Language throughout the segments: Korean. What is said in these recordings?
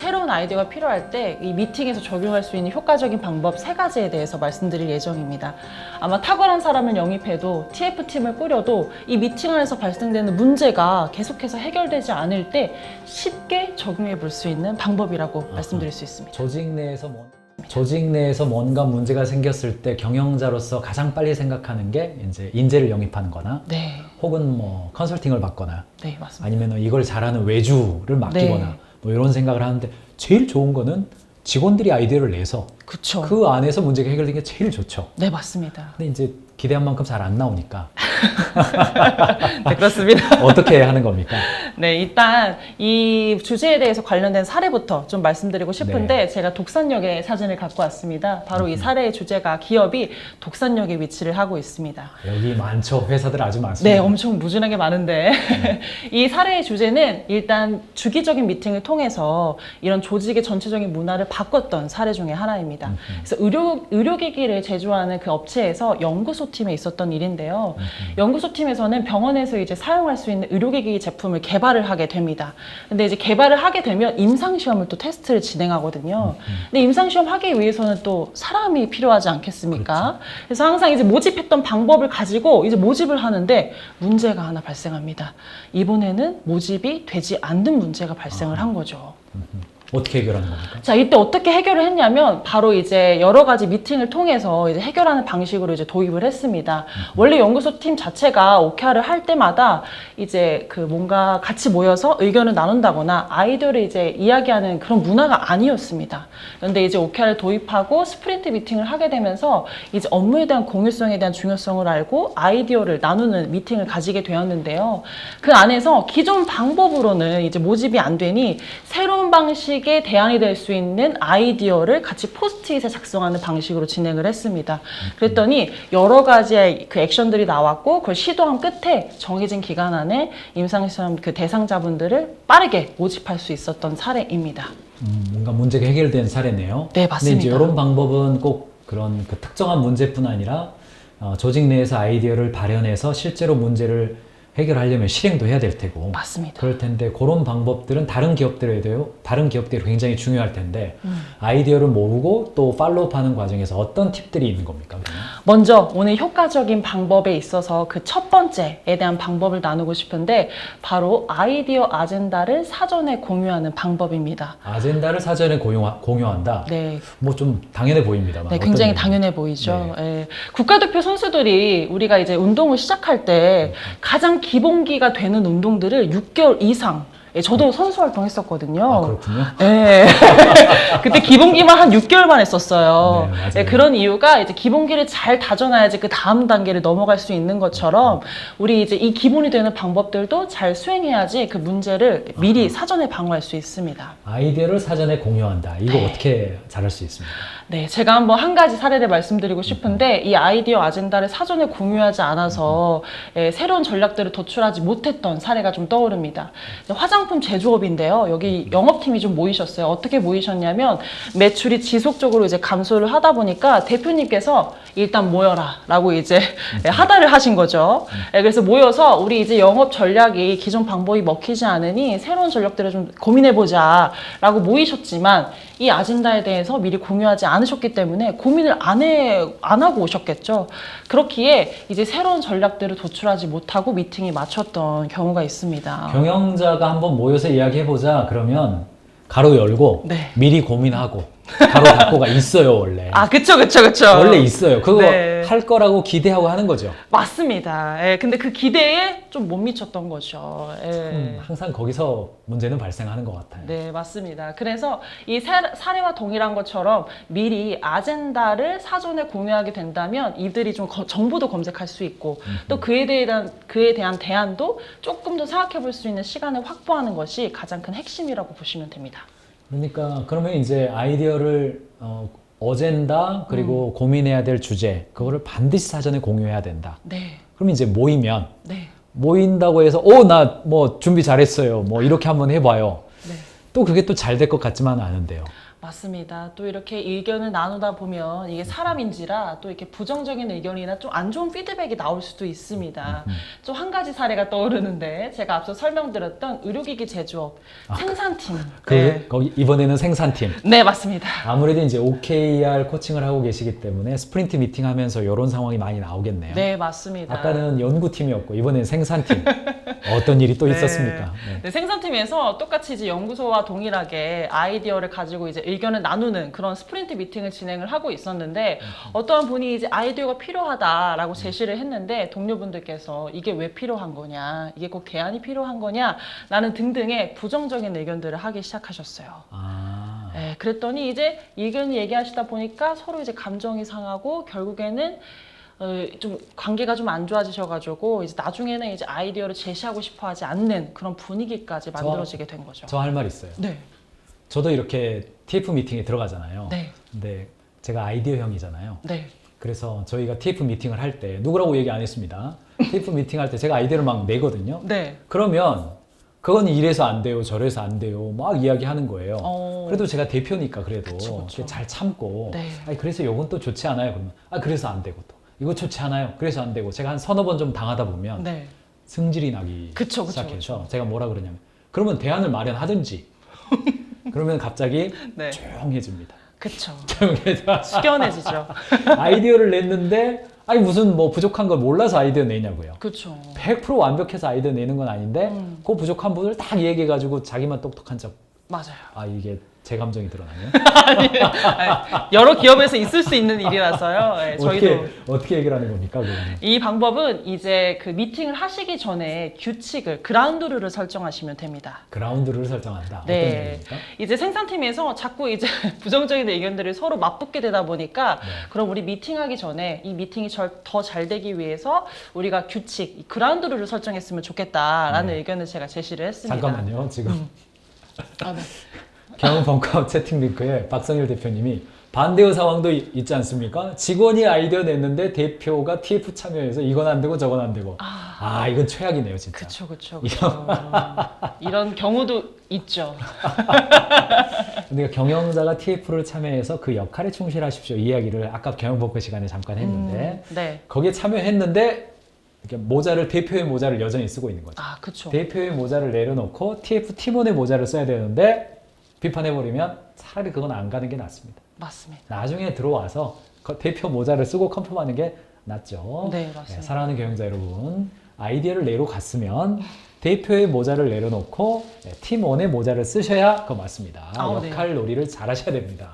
새로운 아이디어가 필요할 때 이 미팅에서 적용할 수 있는 효과적인 방법 3가지에 대해서 말씀드릴 예정입니다. 아마 탁월한 사람을 영입해도 TF팀을 꾸려도 이 미팅 안에서 발생되는 문제가 계속해서 해결되지 않을 때 쉽게 적용해 볼 수 있는 방법이라고 말씀드릴 수 있습니다. 조직 내에서 뭔가 문제가 생겼을 때 경영자로서 가장 빨리 생각하는 게 이제 인재를 영입하는 거나 네, 혹은 뭐 컨설팅을 받거나 네, 맞습니다. 아니면 이걸 잘하는 외주를 맡기거나 네. 뭐 이런 생각을 하는데 제일 좋은 거는 직원들이 아이디어를 내서 그쵸. 그 안에서 문제가 해결되는 게 제일 좋죠. 네, 맞습니다. 근데 이제 기대한 만큼 잘 안 나오니까 네, 그렇습니다. 어떻게 하는 겁니까? 네, 일단 이 주제에 대해서 관련된 사례부터 좀 말씀드리고 싶은데 네. 제가 독산역의 사진을 갖고 왔습니다. 바로 이 사례의 주제가 기업이 독산역에 위치를 하고 있습니다. 여기 많죠. 회사들 아주 많습니다. 네, 엄청 무진하게 많은데 이 사례의 주제는 일단 주기적인 미팅을 통해서 이런 조직의 전체적인 문화를 바꿨던 사례 중에 하나입니다. 그래서 의료기기를 제조하는 그 업체에서 연구소팀에 있었던 일인데요. 연구소팀에서는 병원에서 이제 사용할 수 있는 의료기기 제품을 개발을 하게 됩니다. 근데 이제 개발을 하게 되면 임상시험을 또 테스트를 진행하거든요. 근데 임상시험 하기 위해서는 또 사람이 필요하지 않겠습니까? 그렇죠. 그래서 항상 이제 모집했던 방법을 가지고 이제 모집을 하는데 문제가 하나 발생합니다. 이번에는 모집이 되지 않는 문제가 발생을 한 거죠. 어떻게 해결하는 겁니까? 자, 이때 어떻게 해결을 했냐면 바로 이제 여러 가지 미팅을 통해서 이제 해결하는 방식으로 이제 도입을 했습니다. 원래 연구소 팀 자체가 OKR을 할 때마다 이제 그 뭔가 같이 모여서 의견을 나눈다거나 아이디어를 이제 이야기하는 그런 문화가 아니었습니다. 그런데 이제 OKR을 도입하고 스프린트 미팅을 하게 되면서 이제 업무에 대한 공유성에 대한 중요성을 알고 아이디어를 나누는 미팅을 가지게 되었는데요. 그 안에서 기존 방법으로는 이제 모집이 안 되니 새로운 방식 대안이 될 수 있는 아이디어를 같이 포스트잇에 작성하는 방식으로 진행을 했습니다. 그랬더니 여러 가지의 그 액션들이 나왔고 그걸 시도한 끝에 정해진 기간 안에 임상시험 그 대상자분들을 빠르게 모집할 수 있었던 사례입니다. 뭔가 문제가 해결된 사례네요. 네, 맞습니다. 근데 이제 이런 방법은 꼭 그런 그 특정한 문제뿐 아니라 조직 내에서 아이디어를 발현해서 실제로 문제를 해결하려면 실행도 해야 될 테고 맞습니다. 그럴 텐데 그런 방법들은 다른 기업들이 굉장히 중요할 텐데 아이디어를 모으고 또 팔로우하는 과정에서 어떤 팁들이 있는 겁니까? 그러면? 먼저 오늘 효과적인 방법에 있어서 그 첫 번째에 대한 방법을 나누고 싶은데 바로 아이디어 아젠다를 사전에 공유하는 방법입니다. 아젠다를 사전에 공유한다? 네. 뭐 좀 당연해 보입니다만 네, 어떤 굉장히 의미입니까? 당연해 보이죠. 네. 예. 국가대표 선수들이 우리가 이제 운동을 시작할 때 가장 기본기가 되는 운동들을 6개월 이상 저도 선수 활동했었거든요. 아, 그렇군요. 네. 그때 기본기만 한 6개월만 했었어요. 네, 맞아요. 네, 그런 이유가 이제 기본기를 잘 다져놔야지 그 다음 단계를 넘어갈 수 있는 것처럼 우리 이제 이 기본이 되는 방법들도 잘 수행해야지 그 문제를 미리 사전에 방어할 수 있습니다. 아이디어를 사전에 공유한다. 이거 네. 어떻게 잘할 수 있습니까? 네, 제가 한번 한 가지 사례를 말씀드리고 싶은데 이 아이디어 아젠다를 사전에 공유하지 않아서 새로운 전략들을 도출하지 못했던 사례가 좀 떠오릅니다. 화장품 제조업인데요. 여기 영업팀이 좀 모이셨어요. 어떻게 모이셨냐면 매출이 지속적으로 이제 감소를 하다 보니까 대표님께서 일단 모여라 라고 이제 하달을 하신 거죠. 그래서 모여서 우리 이제 영업 전략이 기존 방법이 먹히지 않으니 새로운 전략들을 좀 고민해보자 라고 모이셨지만 이 아젠다에 대해서 미리 공유하지 않으셨기 때문에 고민을 안 하고 오셨겠죠. 그렇기에 이제 새로운 전략들을 도출하지 못하고 미팅이 마쳤던 경우가 있습니다. 경영자가 한번 모여서 이야기해보자 그러면 가로 열고 네. 미리 고민하고 가로 닫고가 있어요 원래. 아, 그쵸. 원래 있어요. 그거 네. 할 거라고 기대하고 하는 거죠. 맞습니다. 근데 그 기대에 좀 못 미쳤던 거죠. 항상 거기서 문제는 발생하는 것 같아요. 네, 맞습니다. 그래서 이 사례와 동일한 것처럼 미리 아젠다를 사전에 공유하게 된다면 이들이 좀 정보도 검색할 수 있고 또 그에 대한 대안도 조금 더 생각해 볼 수 있는 시간을 확보하는 것이 가장 큰 핵심이라고 보시면 됩니다. 그러니까 그러면 이제 아이디어를 어젠다 그리고 고민해야 될 주제 그거를 반드시 사전에 공유해야 된다. 네. 그럼 이제 모이면 네. 모인다고 해서 나 뭐 준비 잘했어요. 뭐 이렇게 한번 해봐요. 네. 또 그게 또 잘 될 것 같지만은 않은데요. 맞습니다. 또 이렇게 의견을 나누다 보면 이게 사람인지라 또 이렇게 부정적인 의견이나 좀 안 좋은 피드백이 나올 수도 있습니다. 좀 한 가지 사례가 떠오르는데 제가 앞서 설명드렸던 의료기기 제조업 생산팀. 거기 이번에는 생산팀. 네, 맞습니다. 아무래도 이제 OKR 코칭을 하고 계시기 때문에 스프린트 미팅 하면서 이런 상황이 많이 나오겠네요. 네, 맞습니다. 아까는 연구팀이었고 이번엔 생산팀. 어떤 일이 또 네. 있었습니까? 네. 네, 생산팀에서 똑같이 이제 연구소와 동일하게 아이디어를 가지고 이제 의견을 나누는 그런 스프린트 미팅을 진행을 하고 있었는데 어떠한 분이 이제 아이디어가 필요하다라고 제시를 했는데 동료분들께서 이게 왜 필요한 거냐, 이게 꼭 대안이 필요한 거냐, 라는 등등의 부정적인 의견들을 하기 시작하셨어요. 아, 네, 그랬더니 이제 의견을 얘기하시다 보니까 서로 이제 감정이 상하고 결국에는 좀 관계가 좀 안 좋아지셔가지고 이제 나중에는 이제 아이디어를 제시하고 싶어하지 않는 그런 분위기까지 만들어지게 된 거죠. 저 할 말 있어요. 네, 저도 이렇게 TF 미팅에 들어가잖아요. 네, 근데 제가 아이디어형이잖아요. 네. 그래서 저희가 TF 미팅을 할 때 누구라고 얘기 안 했습니다. TF 미팅 할 때 제가 아이디어를 막 내거든요. 네. 그러면 그건 이래서 안 돼요, 저래서 안 돼요, 막 이야기하는 거예요. 어. 그래도 제가 대표니까 그래도 그쵸. 이렇게 잘 참고, 네. 아니 그래서 요건 또 좋지 않아요. 그러면 그래서 안 되고 또 이거 좋지 않아요. 그래서 안 되고 제가 한 서너 번 좀 당하다 보면 네. 승질이 나기 그쵸, 시작해서 제가 뭐라 그러냐면 그러면 대안을 마련하든지. 그러면 갑자기 네. 조용해집니다. 그쵸. 조용해져. 숙연해지죠. 아이디어를 냈는데 아니 무슨 뭐 부족한 걸 몰라서 아이디어 내냐고요. 그쵸. 100% 완벽해서 아이디어 내는 건 아닌데 그 부족한 부분을 딱 얘기해가지고 자기만 똑똑한 척. 맞아요. 아 이게 제 감정이 드러나네요. 아니, 여러 기업에서 있을 수 있는 일이라서요. 네, 저희도 어떻게 얘기를 하는 겁니까 그거는? 이 방법은 이제 그 미팅을 하시기 전에 규칙을 그라운드 룰을 설정하시면 됩니다. 그라운드 룰을 설정한다. 네. 어떤 얘기입니까? 이제 생산팀에서 자꾸 이제 부정적인 의견들을 서로 맞붙게 되다 보니까 그럼 우리 미팅하기 전에 이 미팅이 더 잘 되기 위해서 우리가 규칙, 이 그라운드 룰을 설정했으면 좋겠다라는 의견을 제가 제시를 했습니다. 잠깐만요. 지금 아, 네. 경영 벙커 채팅 링크에 박성일 대표님이 반대의 상황도 있지 않습니까? 직원이 아이디어 냈는데 대표가 TF 참여해서 이건 안 되고 저건 안 되고. 이건 최악이네요, 진짜. 그쵸. 이런 경우도 있죠. 근데 경영자가 TF를 참여해서 그 역할에 충실하십시오. 이 이야기를 아까 경영 벙커 시간에 잠깐 했는데 네. 거기에 참여했는데 이렇게 대표의 모자를 여전히 쓰고 있는 거죠. 그쵸. 대표의 모자를 내려놓고 TF 팀원의 모자를 써야 되는데 비판해버리면 차라리 그건 안 가는 게 낫습니다. 맞습니다. 나중에 들어와서 대표 모자를 쓰고 컨펌하는 게 낫죠. 네, 맞습니다. 사랑하는 경영자 여러분, 아이디어를 내로 갔으면 대표의 모자를 내려놓고 팀원의 모자를 쓰셔야 그거 맞습니다. 역할 놀이를 잘 하셔야 됩니다.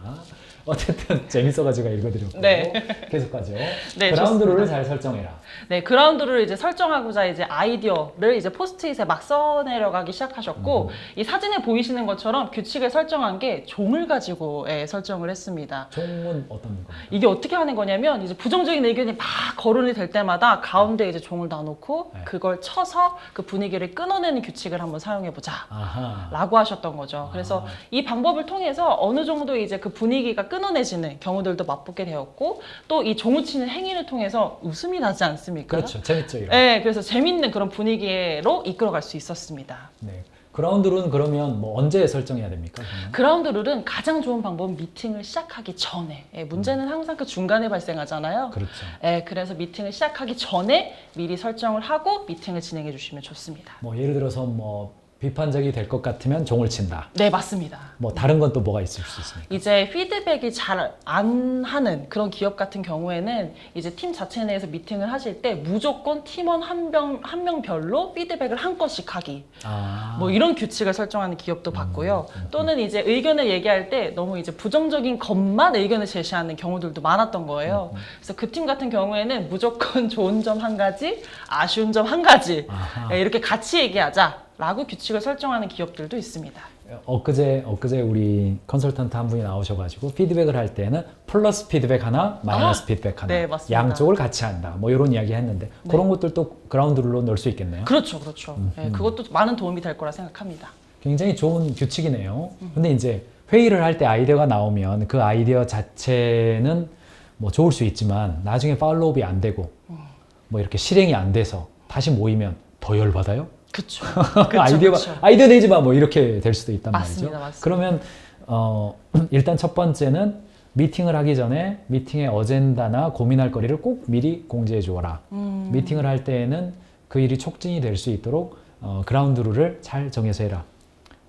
어쨌든 재밌어가지고 읽어드렸고 네. 계속 가죠. 네, 그라운드 룰을 좋습니다. 잘 설정해라. 네, 그라운드를 이제 설정하고자 이제 아이디어를 이제 포스트잇에 막 써내려가기 시작하셨고 이 사진에 보이시는 것처럼 규칙을 설정한 게 종을 가지고 설정을 했습니다. 종은 어떤 겁니까? 이게 어떻게 하는 거냐면 이제 부정적인 의견이 막 거론이 될 때마다 가운데 이제 종을 놔놓고 네. 그걸 쳐서 그 분위기를 끊어내는 규칙을 한번 사용해보자. 아하. 라고 하셨던 거죠. 그래서 이 방법을 통해서 어느 정도 이제 그 분위기가 끊어내지는 경우들도 맛보게 되었고 또 이 종을 치는 행위를 통해서 웃음이 나지 않습니까? 그렇죠. 재밌죠, 이런. 네, 그래서 재밌는 그런 분위기로 이끌어갈 수 있었습니다. 네. 그라운드 룰은 그러면 뭐 언제 설정해야 됩니까? 그러면? 그라운드 룰은 가장 좋은 방법은 미팅을 시작하기 전에. 문제는 항상 그 중간에 발생하잖아요. 그렇죠. 그래서 미팅을 시작하기 전에 미리 설정을 하고 미팅을 진행해 주시면 좋습니다. 뭐 예를 들어서 뭐 비판적이 될 것 같으면 종을 친다. 네, 맞습니다. 뭐 다른 건 또 뭐가 있을 수 있습니까? 이제 피드백이 잘 안 하는 그런 기업 같은 경우에는 이제 팀 자체 내에서 미팅을 하실 때 무조건 팀원 한 명별로 피드백을 한 건씩 하기. 뭐 이런 규칙을 설정하는 기업도 봤고요. 또는 이제 의견을 얘기할 때 너무 이제 부정적인 것만 의견을 제시하는 경우들도 많았던 거예요. 그래서 그 팀 같은 경우에는 무조건 좋은 점 한 가지, 아쉬운 점 한 가지 이렇게 같이 얘기하자. 라고 규칙을 설정하는 기업들도 있습니다. 엊그제 우리 컨설턴트 한 분이 나오셔가지고 피드백을 할 때는 플러스 피드백 하나, 마이너스 피드백 하나, 네, 맞습니다. 양쪽을 같이 한다. 뭐 이런 이야기 했는데 그런 것들도 그라운드 룰로 넣을 수 있겠네요. 그렇죠. 그것도 많은 도움이 될 거라 생각합니다. 굉장히 좋은 규칙이네요. 근데 이제 회의를 할 때 아이디어가 나오면 그 아이디어 자체는 뭐 좋을 수 있지만 나중에 팔로우업이 안 되고 뭐 이렇게 실행이 안 돼서 다시 모이면 더 열받아요. 그렇죠. 아이디어 내지 마 뭐 이렇게 될 수도 있단 맞습니다, 말이죠. 맞습니다. 그러면 일단 첫 번째는 미팅을 하기 전에 미팅의 어젠다나 고민할 거리를 꼭 미리 공지해 주어라. 미팅을 할 때에는 그 일이 촉진이 될 수 있도록 그라운드 룰을 잘 정해서 해라.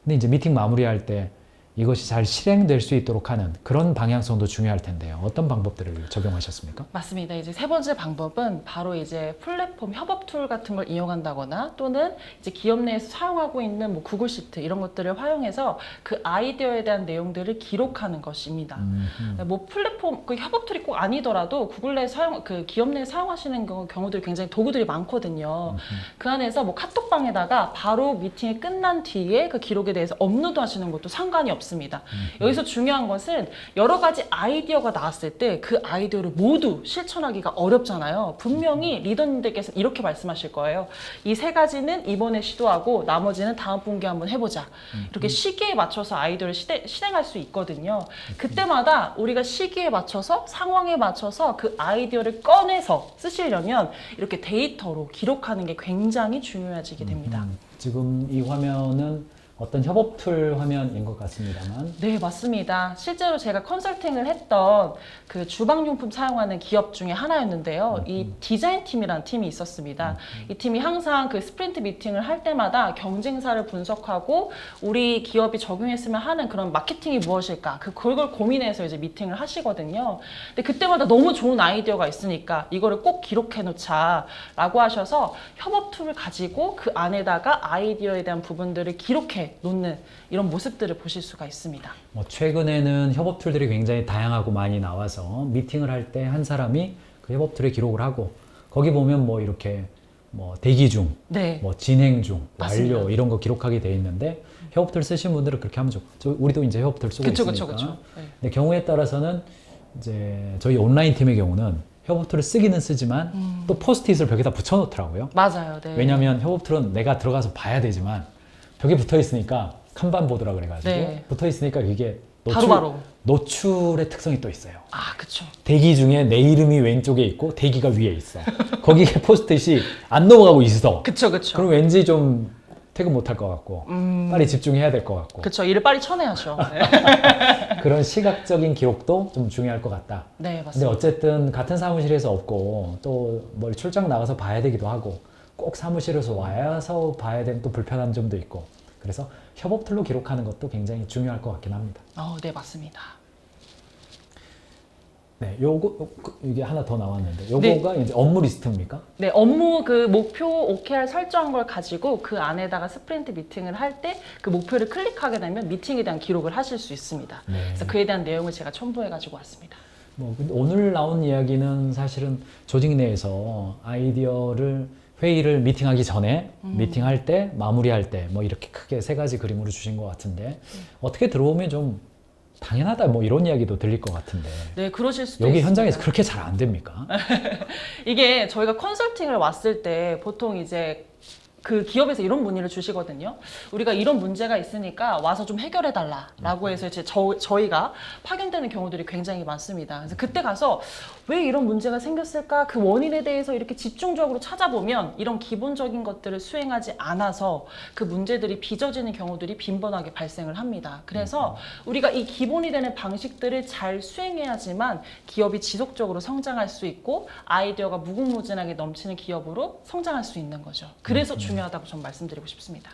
근데 이제 미팅 마무리할 때 이것이 잘 실행될 수 있도록 하는 그런 방향성도 중요할 텐데요. 어떤 방법들을 적용하셨습니까? 맞습니다. 이제 세 번째 방법은 바로 이제 플랫폼 협업 툴 같은 걸 이용한다거나 또는 이제 기업 내에서 사용하고 있는 뭐 구글 시트 이런 것들을 활용해서 그 아이디어에 대한 내용들을 기록하는 것입니다. 뭐 플랫폼 그 협업 툴이 꼭 아니더라도 구글 내 사용 그 기업 내에 사용하시는 경우들이 굉장히 도구들이 많거든요. 그 안에서 뭐 카톡방에다가 바로 미팅이 끝난 뒤에 그 기록에 대해서 업로드하시는 것도 상관이 없습니다. 여기서 중요한 것은 여러 가지 아이디어가 나왔을 때 그 아이디어를 모두 실천하기가 어렵잖아요. 분명히 리더님들께서 이렇게 말씀하실 거예요. 이 세 가지는 이번에 시도하고 나머지는 다음 분기에 한번 해보자. 이렇게 시기에 맞춰서 아이디어를 실행할 수 있거든요. 그때마다 우리가 시기에 맞춰서 상황에 맞춰서 그 아이디어를 꺼내서 쓰시려면 이렇게 데이터로 기록하는 게 굉장히 중요해지게 됩니다. 지금 이 화면은 어떤 협업 툴 화면인 것 같습니다만. 네, 맞습니다. 실제로 제가 컨설팅을 했던 그 주방용품 사용하는 기업 중에 하나였는데요. 이 디자인 팀이라는 팀이 있었습니다. 이 팀이 항상 그 스프린트 미팅을 할 때마다 경쟁사를 분석하고 우리 기업이 적용했으면 하는 그런 마케팅이 무엇일까? 그걸 고민해서 이제 미팅을 하시거든요. 근데 그때마다 너무 좋은 아이디어가 있으니까 이거를 꼭 기록해 놓자라고 하셔서 협업 툴을 가지고 그 안에다가 아이디어에 대한 부분들을 기록해 놓는 이런 모습들을 보실 수가 있습니다. 뭐 최근에는 협업 툴들이 굉장히 다양하고 많이 나와서 미팅을 할 때 한 사람이 그 협업 툴에 기록을 하고 거기 보면 뭐 이렇게 뭐 대기 중, 네. 뭐 진행 중, 맞습니다. 완료 이런 거 기록하게 돼 있는데 협업 툴 쓰신 분들은 그렇게 하면 좋고 우리도 이제 협업 툴 쓰고 있으니까. 그쵸. 네. 근데 경우에 따라서는 이제 저희 온라인 팀의 경우는 협업 툴을 쓰기는 쓰지만 또 포스트잇을 벽에다 붙여 놓더라고요. 맞아요. 네. 왜냐하면 협업 툴은 내가 들어가서 봐야 되지만 벽에 붙어 있으니까 kanban 보드라 그래가지고 네. 붙어 있으니까 이게 바로바로. 노출의 특성이 또 있어요. 아, 그쵸. 대기 중에 내 이름이 왼쪽에 있고 대기가 위에 있어. 거기에 포스트잇이 안 넘어가고 있어. 그쵸. 그럼 왠지 좀 퇴근 못 할 것 같고 빨리 집중해야 될 것 같고 그쵸. 일을 빨리 쳐내야죠. 네. 그런 시각적인 기록도 좀 중요할 것 같다. 네, 근데 맞습니다. 어쨌든 같은 사무실에서 없고 또 뭘 출장 나가서 봐야 되기도 하고 꼭 사무실에서 와서 봐야 되는 또 불편한 점도 있고 그래서 협업 툴로 기록하는 것도 굉장히 중요할 것 같긴 합니다. 네, 맞습니다. 네, 이게 하나 더 나왔는데 요거가 이제 업무 리스트입니까? 네, 업무 그 목표 OKR 설정한 걸 가지고 그 안에다가 스프린트 미팅을 할 때 그 목표를 클릭하게 되면 미팅에 대한 기록을 하실 수 있습니다. 네. 그래서 그에 대한 내용을 제가 첨부해 가지고 왔습니다. 근데 오늘 나온 이야기는 사실은 조직 내에서 아이디어를 회의를 미팅하기 전에 미팅할 때 마무리할 때 뭐 이렇게 크게 세 가지 그림으로 주신 것 같은데 어떻게 들어보면 좀 당연하다 뭐 이런 이야기도 들릴 것 같은데 네, 그러실 수도 여기 있습니다. 현장에서 그렇게 잘 안 됩니까? 이게 저희가 컨설팅을 왔을 때 보통 이제 그 기업에서 이런 문의를 주시거든요. 우리가 이런 문제가 있으니까 와서 좀 해결해 달라라고 해서 이제 저희가 파견되는 경우들이 굉장히 많습니다. 그래서 그때 가서 왜 이런 문제가 생겼을까? 그 원인에 대해서 이렇게 집중적으로 찾아보면 이런 기본적인 것들을 수행하지 않아서 그 문제들이 빚어지는 경우들이 빈번하게 발생을 합니다. 그래서 우리가 이 기본이 되는 방식들을 잘 수행해야지만 기업이 지속적으로 성장할 수 있고 아이디어가 무궁무진하게 넘치는 기업으로 성장할 수 있는 거죠. 그래서 중요하다고 전 말씀드리고 싶습니다.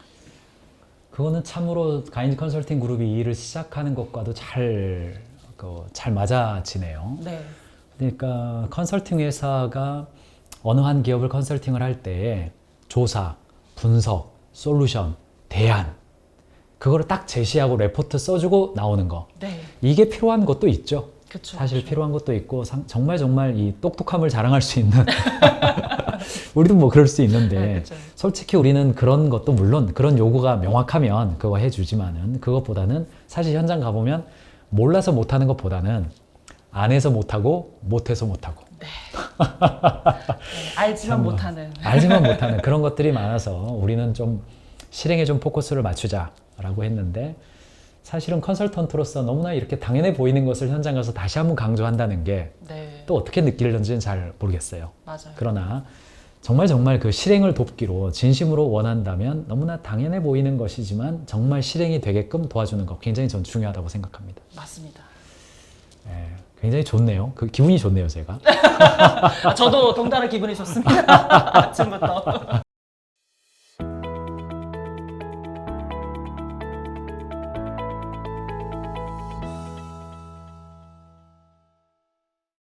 그거는 참으로 가인즈 컨설팅 그룹이 이 일을 시작하는 것과도 잘 맞아지네요. 네. 그러니까 컨설팅 회사가 어느 한 기업을 컨설팅을 할 때 조사, 분석, 솔루션, 대안 그거를 딱 제시하고 레포트 써주고 나오는 거 네. 이게 필요한 것도 있죠. 그쵸, 사실 그쵸. 필요한 것도 있고 정말 이 똑똑함을 자랑할 수 있는 우리도 뭐 그럴 수 있는데 네, 그쵸. 솔직히 우리는 그런 것도 물론 그런 요구가 명확하면 그거 해주지만은 그것보다는 사실 현장 가보면 몰라서 못하는 것보다는 안 해서 못하고 못해서 못하고 네, 알지만 못하는. 알지만 못하는 그런 것들이 많아서 우리는 좀 실행에 좀 포커스를 맞추자라고 했는데 사실은 컨설턴트로서 너무나 이렇게 당연해 보이는 것을 현장 가서 다시 한번 강조한다는 게 네, 또 어떻게 느낄는지는 잘 모르겠어요. 맞아요. 그러나 정말 그 실행을 돕기로 진심으로 원한다면 너무나 당연해 보이는 것이지만 정말 실행이 되게끔 도와주는 것 굉장히 전 중요하다고 생각합니다. 맞습니다. 예, 굉장히 좋네요. 그 기분이 좋네요, 제가. 저도 동달아 기분이 좋습니다. 아침부터.